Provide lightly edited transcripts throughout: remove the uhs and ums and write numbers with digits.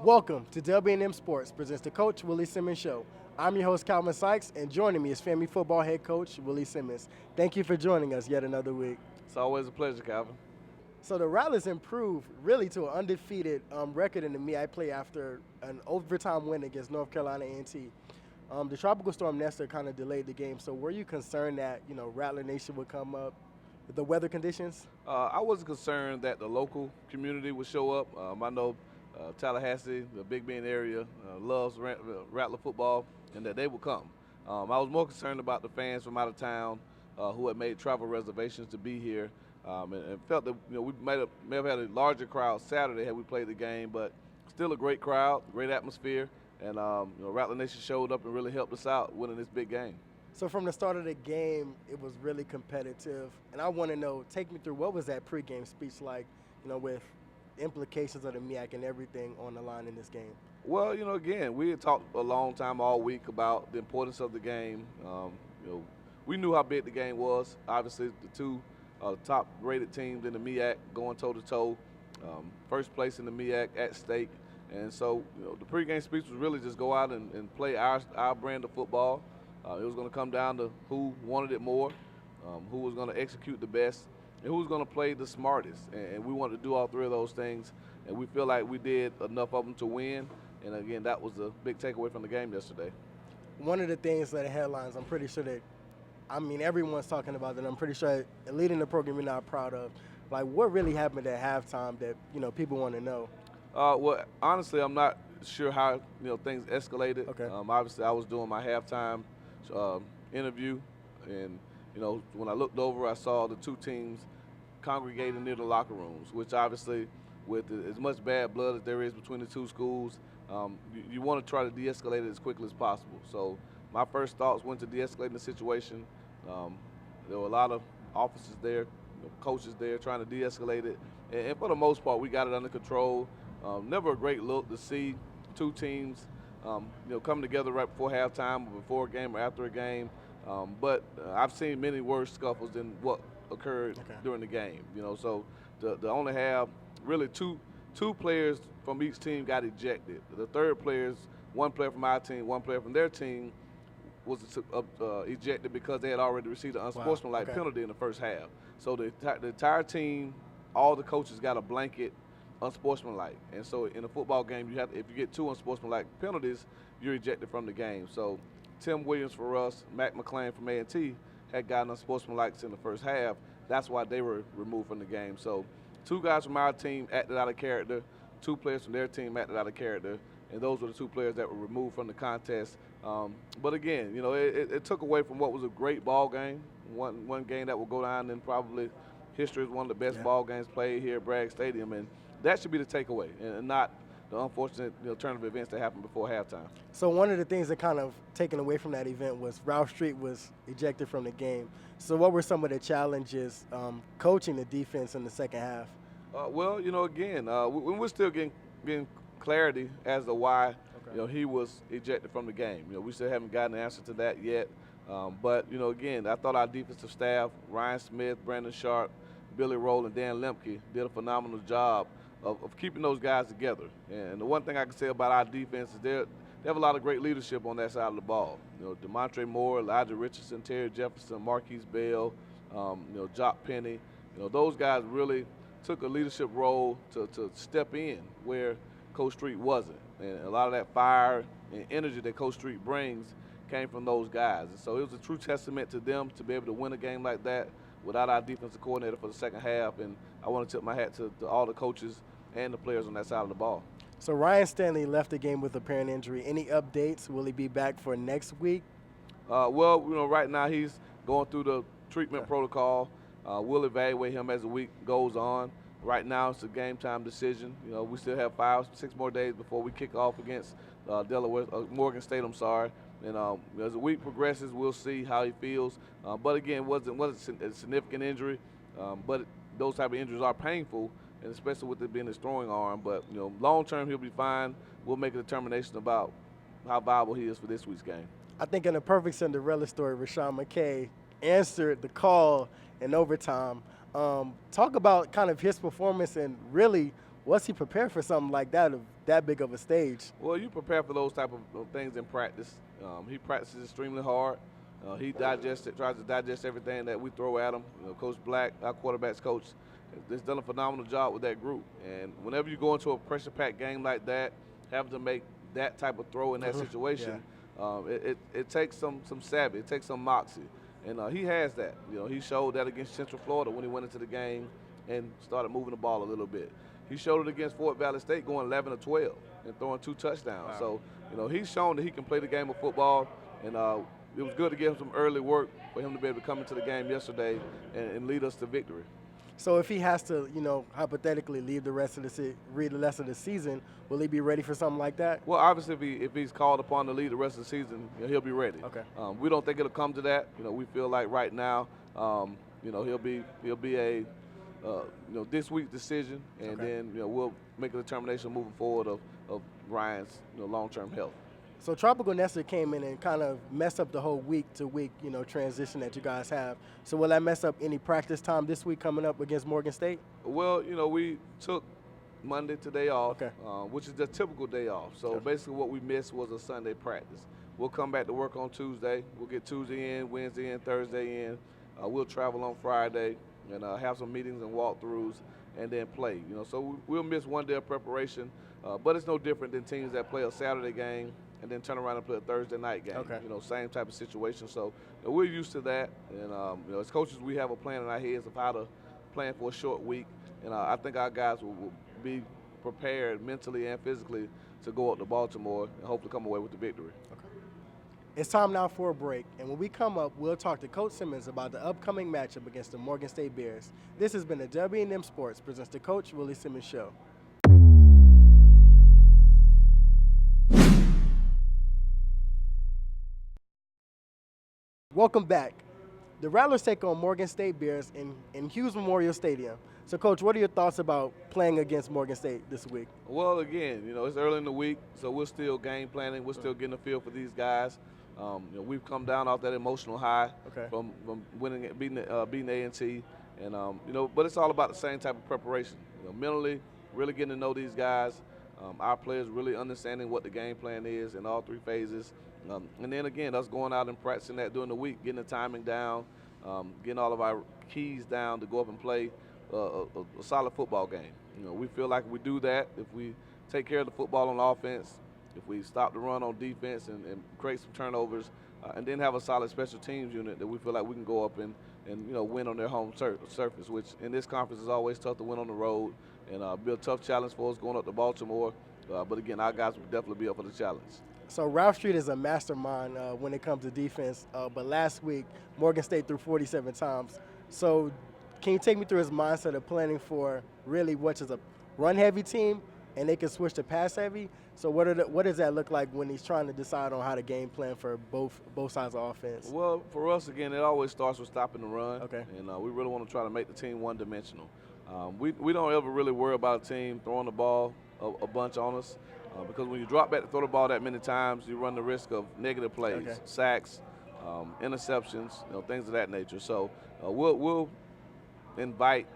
Welcome to WANM Sports presents the Coach Willie Simmons Show. I'm your host, Calvin Sykes, and joining me is Family Football Head Coach Willie Simmons. Thank you for joining us yet another week. It's always a pleasure, Calvin. So the Rattlers improved really to an undefeated record in the MEAC play after an overtime win against North Carolina A&T. The tropical storm Nestor kind of delayed the game. So were you concerned that Rattler Nation would come up with the weather conditions? I wasn't concerned that the local community would show up. I know Tallahassee, the Big Bend area, loves Rattler football, and that they would come. I was more concerned about the fans from out of town who had made travel reservations to be here, and felt that we may have had a larger crowd Saturday had we played the game, but still a great crowd, great atmosphere, and Rattler Nation showed up and really helped us out winning this big game. So from the start of the game, it was really competitive, and I want to know, take me through, what was that pregame speech like, with implications of the MEAC and everything on the line in this game? Well, again, we had talked a long time all week about the importance of the game. We knew how big the game was. Obviously, the two top-rated teams in the MEAC going toe-to-toe, first place in the MEAC at stake. And so, the pregame speech was really just go out and play our brand of football. It was going to come down to who wanted it more, who was going to execute the best, and who was going to play the smartest. And we wanted to do all three of those things, and we feel like we did enough of them to win. And again, that was a big takeaway from the game yesterday. One of the things that the headlines, I'm pretty sure that, everyone's talking about that. I'm pretty sure leading the program you're not proud of. Like, what really happened at halftime that, people want to know? Well, honestly, I'm not sure how, things escalated. Okay. Obviously, I was doing my halftime interview, and, when I looked over, I saw the two teams congregating near the locker rooms, which obviously, with as much bad blood as there is between the two schools, you want to try to de-escalate it as quickly as possible. So my first thoughts went to de-escalating the situation. There were a lot of officers there, coaches there trying to de-escalate it. And for the most part, we got it under control. Never a great look to see two teams, come together right before halftime or before a game or after a game. But I've seen many worse scuffles than what occurred during the game. So to only have really two players from each team got ejected. The third players, one player from our team, one player from their team, was ejected because they had already received an unsportsmanlike penalty in the first half. So the entire team, all the coaches got a blanket unsportsmanlike. And so in a football game, if you get two unsportsmanlike penalties, you're ejected from the game. So Tim Williams for us, Mac McClain from A&T had gotten unsportsmanlikes in the first half. That's why they were removed from the game. So two guys from our team acted out of character, two players from their team acted out of character, and those were the two players that were removed from the contest. But again, it took away from what was a great ball game, one game that will go down in probably history as one of the best ball games played here at Bragg Stadium, and that should be the takeaway, and not the unfortunate turn of events that happened before halftime. So one of the things that kind of taken away from that event was Ralph Street was ejected from the game. So what were some of the challenges coaching the defense in the second half? Well, again, we're still getting clarity as to why he was ejected from the game. We still haven't gotten an answer to that yet. But again, I thought our defensive staff, Ryan Smith, Brandon Sharp, Billy Roll, and Dan Lemke, did a phenomenal job of keeping those guys together. And the one thing I can say about our defense is they have a lot of great leadership on that side of the ball. DeMontre Moore, Elijah Richardson, Terry Jefferson, Marquise Bell, Jock Penny. Those guys really took a leadership role to step in where Coach Street wasn't. And a lot of that fire and energy that Coach Street brings came from those guys. And so it was a true testament to them to be able to win a game like that without our defensive coordinator for the second half. And I want to tip my hat to all the coaches and the players on that side of the ball. So Ryan Stanley left the game with apparent injury. Any updates? Will he be back for next week? Well, right now he's going through the treatment protocol. We'll evaluate him as the week goes on. Right now it's a game time decision. We still have 5-6 more days before we kick off against Morgan State. And as the week progresses, we'll see how he feels. But again, it wasn't a significant injury. But those type of injuries are painful, and especially with it being his throwing arm. But long term, he'll be fine. We'll make a determination about how viable he is for this week's game. I think in a perfect Cinderella story, Rashawn McKay answered the call in overtime. Talk about kind of his performance and really What's he prepared for something like that, of that big of a stage? Well, you prepare for those type of things in practice. He practices extremely hard. He tries to digest everything that we throw at him. Coach Black, our quarterbacks coach, has done a phenomenal job with that group. And whenever you go into a pressure-packed game like that, having to make that type of throw in that situation, it takes some savvy, it takes some moxie. And he has that. He showed that against Central Florida when he went into the game and started moving the ball a little bit. He showed it against Fort Valley State, going 11 to 12 and throwing 2 touchdowns. Wow. So, he's shown that he can play the game of football, and it was good to give him some early work for him to be able to come into the game yesterday and lead us to victory. So if he has to, hypothetically leave the rest of the season, will he be ready for something like that? Well, obviously, if he's called upon to lead the rest of the season, he'll be ready. Okay. We don't think it'll come to that. We feel like right now, he'll be a this week's decision, and then we'll make a determination moving forward of Ryan's long-term health. So Tropical Nestor came in and kind of messed up the whole week-to-week, transition that you guys have. So will that mess up any practice time this week coming up against Morgan State? Well, we took Monday today off, Okay. Which is the typical day off. So basically what we missed was a Sunday practice. We'll come back to work on Tuesday. We'll get Tuesday in, Wednesday in, Thursday in. We'll travel on Friday and have some meetings and walkthroughs and then play. So we'll miss one day of preparation, but it's no different than teams that play a Saturday game and then turn around and play a Thursday night game. Okay. Same type of situation. So we're used to that. And, as coaches, we have a plan in our heads of how to plan for a short week. And I think our guys will be prepared mentally and physically to go up to Baltimore and hopefully come away with the victory. Okay. It's time now for a break. And when we come up, we'll talk to Coach Simmons about the upcoming matchup against the Morgan State Bears. This has been the WANM Sports presents the Coach Willie Simmons Show. Welcome back. The Rattlers take on Morgan State Bears in Hughes Memorial Stadium. So, Coach, what are your thoughts about playing against Morgan State this week? Well, again, it's early in the week, so we're still game planning. We're still getting a feel for these guys. We've come down off that emotional high from winning, beating A&T, and but it's all about the same type of preparation. Mentally, really getting to know these guys. Our players really understanding what the game plan is in all 3 phases. And then again, us going out and practicing that during the week, getting the timing down, getting all of our keys down to go up and play a solid football game. We feel like we do that if we take care of the football on offense, if we stop the run on defense and create some turnovers, and then have a solid special teams unit that we feel like we can go up and win on their home surface, which in this conference is always tough to win on the road and be a tough challenge for us going up to Baltimore. But again, our guys will definitely be up for the challenge. So Ralph Street is a mastermind when it comes to defense, but last week Morgan State threw 47 times. So can you take me through his mindset of planning for really what is a run-heavy team and they can switch to pass-heavy? So what does that look like when he's trying to decide on how to game plan for both sides of offense? Well, for us, again, it always starts with stopping the run. Okay. And we really want to try to make the team one-dimensional. We don't ever really worry about a team throwing the ball a bunch on us. Because when you drop back to throw the ball that many times, you run the risk of negative plays, sacks, interceptions, things of that nature. So we'll invite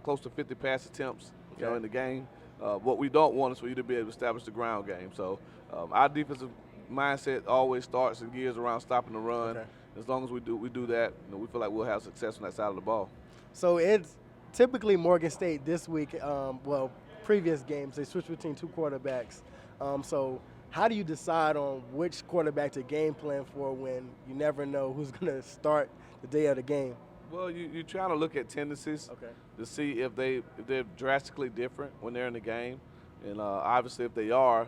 close to 50 pass attempts, in the game. What we don't want is for you to be able to establish the ground game. So our defensive mindset always starts and gears around stopping the run. Okay. As long as we do that, we feel like we'll have success on that side of the ball. So it's typically Morgan State this week, previous games, they switch between 2 quarterbacks. So how do you decide on which quarterback to game plan for when you never know who's going to start the day of the game? Well, you try to look at tendencies to see if they're drastically different when they're in the game. And obviously if they are,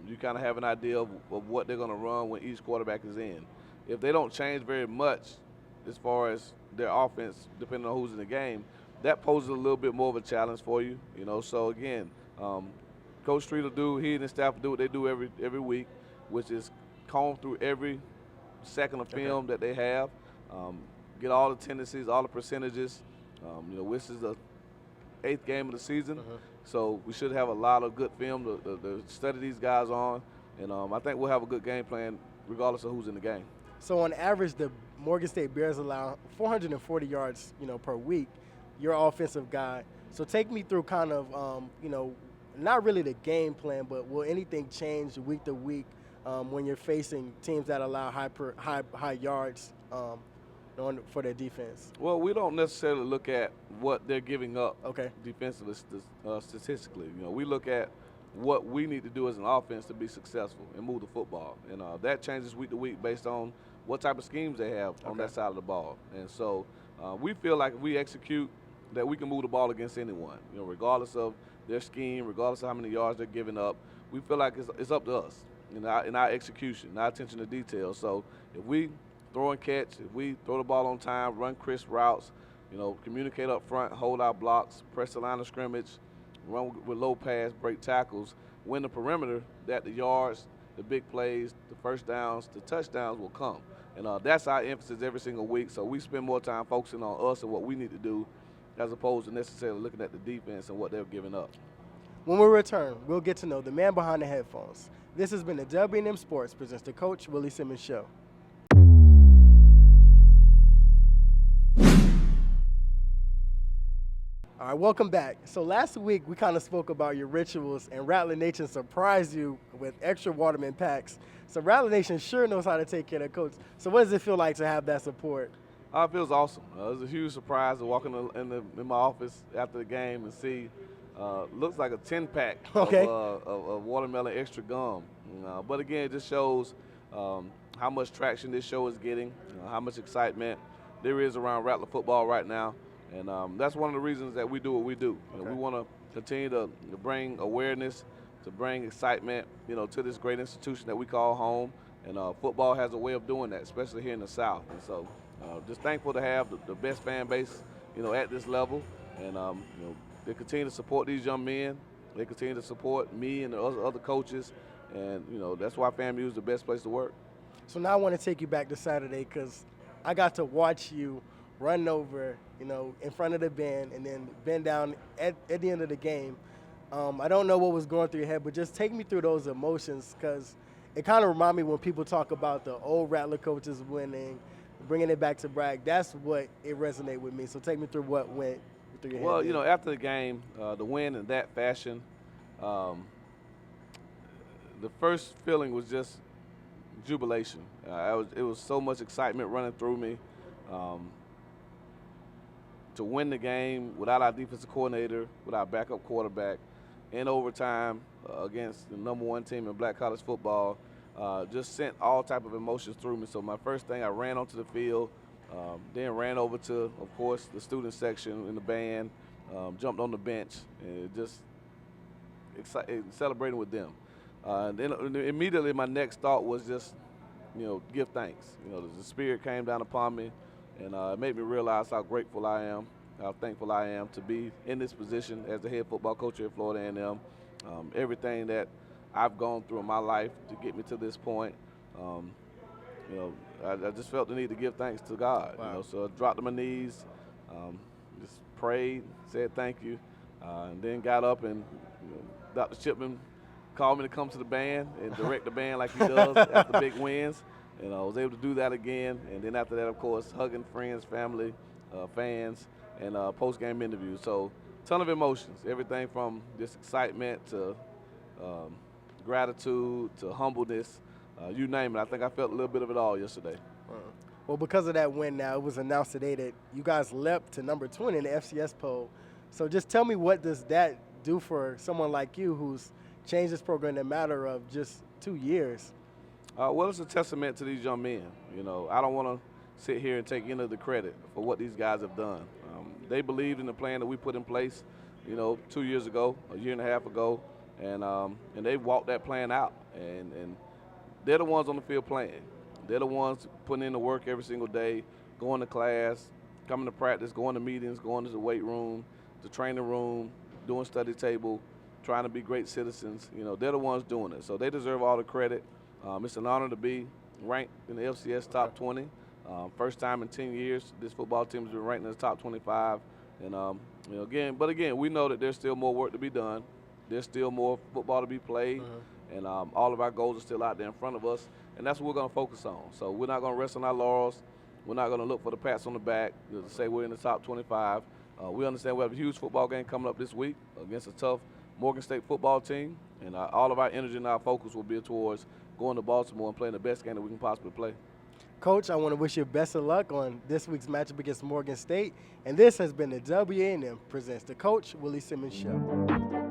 you kind of have an idea of what they're going to run when each quarterback is in. If they don't change very much as far as their offense, depending on who's in the game, that poses a little bit more of a challenge for you, So again, Coach Street he and his staff will do what they do every week, which is comb through every second of film that they have, get all the tendencies, all the percentages. This is the 8th game of the season, so we should have a lot of good film to study these guys on, and I think we'll have a good game plan regardless of who's in the game. So on average, the Morgan State Bears allow 440 yards, per week. you're an offensive guy. So take me through kind of, not really the game plan, but will anything change week to week when you're facing teams that allow high yards for their defense? Well, we don't necessarily look at what they're giving up Okay. defensively statistically. We look at what we need to do as an offense to be successful and move the football. And that changes week to week based on what type of schemes they have on that side of the ball. And so we feel like if we execute, that we can move the ball against anyone, regardless of their scheme, regardless of how many yards they're giving up. We feel like it's up to us in our execution, our attention to detail. So if we throw and catch, if we throw the ball on time, run crisp routes, communicate up front, hold our blocks, press the line of scrimmage, run with low pass, break tackles, win the perimeter, that the yards, the big plays, the first downs, the touchdowns will come. And that's our emphasis every single week. So we spend more time focusing on us and what we need to do as opposed to necessarily looking at the defense and what they're giving up. When we return, we'll get to know the man behind the headphones. This has been the WANM Sports presents the Coach Willie Simmons Show. All right, welcome back. So last week we kind of spoke about your rituals, and Rattler Nation surprised you with extra Waterman packs. So Rattler Nation sure knows how to take care of coach. So what does it feel like to have that support? It feels awesome. It was a huge surprise to walk in my office after the game and see looks like a 10-pack of watermelon extra gum. But again, it just shows how much traction this show is getting, how much excitement there is around Rattler football right now. And that's one of the reasons that we do what we do. We want to continue to bring awareness, to bring excitement, to this great institution that we call home. And football has a way of doing that, especially here in the South. And so just thankful to have the best fan base, at this level. And, they continue to support these young men. They continue to support me and the other coaches. And, that's why FAMU is the best place to work. So now I want to take you back to Saturday because I got to watch you run over, in front of the band and then bend down at the end of the game. I don't know what was going through your head, but just take me through those emotions because it kind of reminds me when people talk about the old Rattler coaches winning, bringing it back to brag. That's what it resonated with me. So take me through what went through your head. Well, after the game, the win in that fashion, the first feeling was just jubilation. It was so much excitement running through me. To win the game without our defensive coordinator, with our backup quarterback, in overtime against the #1 team in black college football, just sent all type of emotions through me. So my first thing, I ran onto the field, then ran over to, of course, the student section in the band, jumped on the bench, and just celebrating with them. Then immediately my next thought was just, give thanks. The Spirit came down upon me. And it made me realize how grateful I am, how thankful I am to be in this position as the head football coach here at Florida A&M. Everything that I've gone through in my life to get me to this point, I just felt the need to give thanks to God. Wow. So I dropped to my knees, just prayed, said thank you, and then got up and Dr. Chipman called me to come to the band and direct the band like he does after big wins. And I was able to do that again. And then after that, of course, hugging friends, family, fans, and post-game interviews. So ton of emotions, everything from just excitement to gratitude to humbleness, you name it. I think I felt a little bit of it all yesterday. Well, because of that win now, it was announced today that you guys leapt to number 20 in the FCS poll. So just tell me, what does that do for someone like you who's changed this program in a matter of just 2 years? Well, it's a testament to these young men. I don't want to sit here and take any of the credit for what these guys have done. They believed in the plan that we put in place, 2 years ago, a year and a half ago, and they walked that plan out. And they're the ones on the field playing. They're the ones putting in the work every single day, going to class, coming to practice, going to meetings, going to the weight room, the training room, doing study table, trying to be great citizens. They're the ones doing it. So they deserve all the credit. It's an honor to be ranked in the FCS top 20. First time in 10 years this football team has been ranked in the top 25. And again, we know that there's still more work to be done. There's still more football to be played, and all of our goals are still out there in front of us, and that's what we're going to focus on. So we're not going to rest on our laurels. We're not going to look for the pats on the back to say we're in the top 25. We understand we have a huge football game coming up this week against a tough Morgan State football team, and all of our energy and our focus will be towards going to Baltimore and playing the best game that we can possibly play. Coach, I want to wish you best of luck on this week's matchup against Morgan State. And this has been the WANM Presents the Coach Willie Simmons Show.